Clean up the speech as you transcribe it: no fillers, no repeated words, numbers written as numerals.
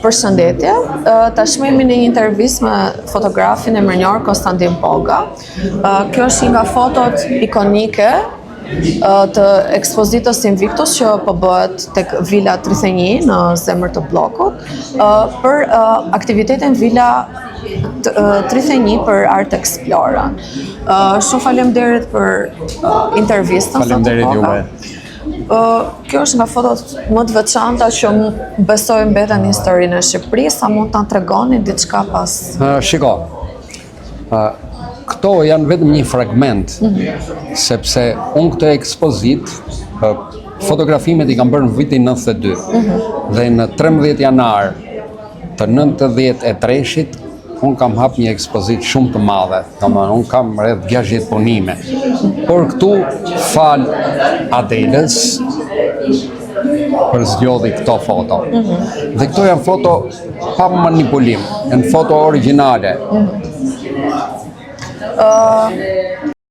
Përshëndetje, tashmë jemi në një intervistë me fotografin e mërnjor Konstantin Poga. Kjo është një nga fotot ikonike të ekspozitës Invictus që po bëhet tek Vila 31 në zemër të bllokut për aktivitetin Vila 31 për Art Explora. Shumë faleminderit për intervistën. Faleminderit juve. Kjo është nga fotot më të veçanta që besoj mbeten në historinë e Shqipërisë, sa mund ta tregoni diçka pas? Shiko, këto janë vetëm një fragment, sepse unë këtë ekspozit, fotografimet i kam bërë në vitin 92, dhe në 13 janar të 93-shit, unë kam hap një ekspozit shumë të madhe, unë kam rreth 60 punime. Por këtu fal Adelës për zgjodhi këto foto. Dhe këto janë foto pa manipulim, janë foto origjinale.